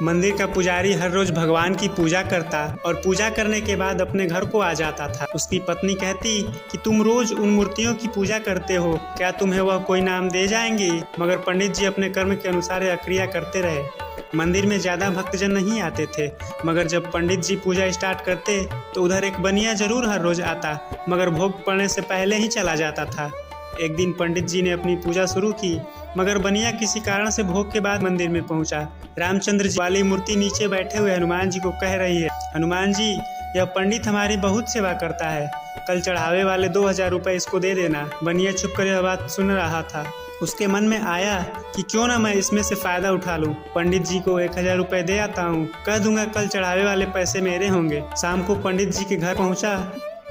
मंदिर का पुजारी हर रोज भगवान की पूजा करता और पूजा करने के बाद अपने घर को आ जाता था। उसकी पत्नी कहती कि तुम रोज उन मूर्तियों की पूजा करते हो, क्या तुम्हें वह कोई नाम दे जाएंगे? मगर पंडित जी अपने कर्म के अनुसार यह क्रिया करते रहे। मंदिर में ज्यादा भक्तजन नहीं आते थे, मगर जब पंडित जी पूजा स्टार्ट करते तो उधर एक बनिया जरूर हर रोज आता, मगर भोग पड़ने से पहले ही चला जाता था। एक दिन पंडित जी ने अपनी पूजा शुरू की, मगर बनिया किसी कारण से भोग के बाद मंदिर में पहुंचा। रामचंद्र जी वाली मूर्ति नीचे बैठे हुए हनुमान जी को कह रही है, हनुमान जी, यह पंडित हमारी बहुत सेवा करता है, कल चढ़ावे वाले 2000 रुपए इसको दे देना। बनिया चुप कर यह बात सुन रहा था। उसके मन में आया कि क्यों ना मैं इसमें से फायदा उठा लूं। पंडित जी को 1000 रुपए दे आता हूँ, कह दूंगा कल चढ़ावे वाले पैसे मेरे होंगे। शाम को पंडित जी के घर पहुंचा।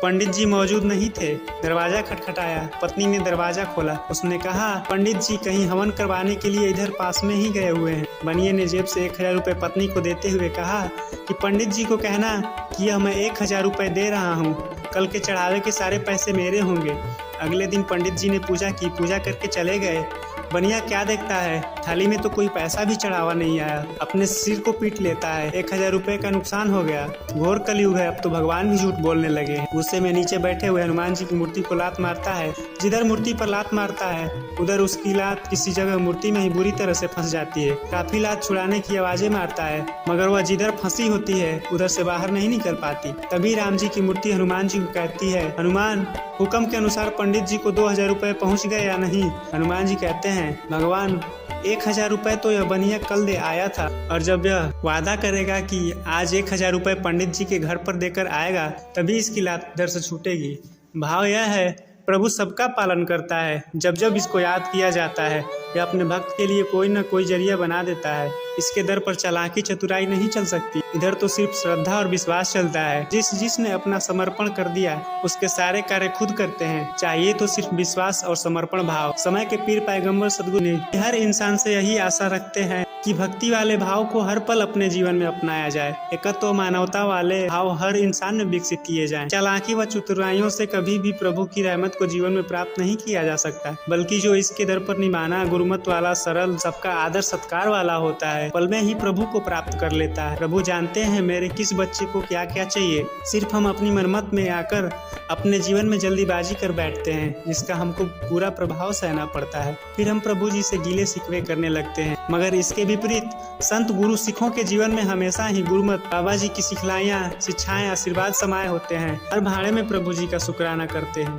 पंडित जी मौजूद नहीं थे। दरवाजा खटखटाया। पत्नी ने दरवाजा खोला। उसने कहा, पंडित जी कहीं हवन करवाने के लिए इधर पास में ही गए हुए हैं। बनिए ने जेब से 1000 रुपए पत्नी को देते हुए कहा कि पंडित जी को कहना कि यह मैं 1000 रुपए दे रहा हूँ, कल के चढ़ावे के सारे पैसे मेरे होंगे। अगले दिन पंडित जी ने पूजा की, पूजा करके चले गए। बनिया क्या देखता है, थाली में तो कोई पैसा भी चढ़ावा नहीं आया। अपने सिर को पीट लेता है। 1000 रुपए का नुकसान हो गया। घोर कलयुग है, अब तो भगवान भी झूठ बोलने लगे। गुस्से में नीचे बैठे हुए हनुमान जी की मूर्ति को लात मारता है। जिधर मूर्ति पर लात मारता है उधर उसकी लात किसी जगह मूर्ति में ही बुरी तरह से फंस जाती है। काफी लात छुड़ाने की आवाजें मारता है, मगर वह जिधर फंसी होती है उधर से बाहर नहीं निकल पाती। तभी राम जी की मूर्ति हनुमान जी को कहती है, हनुमान, हुक्म के अनुसार पंडित जी को 2000 रुपए पहुँच गए या नहीं? हनुमान जी कहते हैं, भगवान, 1000 रुपए तो यह बनिया कल दे आया था, और जब यह वादा करेगा कि आज 1000 रुपए पंडित जी के घर पर देकर आएगा तभी इसकी लात दर से छूटेगी। भाव यह है, प्रभु सबका पालन करता है। जब जब इसको याद किया जाता है यह अपने भक्त के लिए कोई न कोई जरिया बना देता है। इसके दर पर चालाकी चतुराई नहीं चल सकती, इधर तो सिर्फ श्रद्धा और विश्वास चलता है। जिसने अपना समर्पण कर दिया उसके सारे कार्य खुद करते हैं। चाहिए तो सिर्फ विश्वास और समर्पण भाव। समय के पीर पैगंबर सद्गुरु ने हर इंसान से यही आशा रखते हैं कि भक्ति वाले भाव को हर पल अपने जीवन में अपनाया जाए। एकत्व मानवता वाले भाव हर इंसान में विकसित किए जाएं। चालाकी व चतुराइयों से कभी भी प्रभु की रहमत को जीवन में प्राप्त नहीं किया जा सकता, बल्कि जो इसके दर पर निभाना गुरुमत वाला, सरल, सबका आदर सत्कार वाला होता है, पल में ही प्रभु को प्राप्त कर लेता है। प्रभु जानते हैं मेरे किस बच्चे को क्या क्या चाहिए। सिर्फ हम अपनी मनमत में आकर अपने जीवन में जल्दीबाजी कर बैठते हैं, जिसका हमको पूरा प्रभाव सहना पड़ता है। फिर हम प्रभु जी से गीले शिकवे करने लगते हैं। मगर इसके विपरीत संत गुरु सिखों के जीवन में हमेशा ही गुरुमत, बाबा जी की सिखलाइयाँ, शिक्षाएं, आशीर्वाद समाये होते हैं। हर भाड़े में प्रभु जी का शुक्राना करते हैं।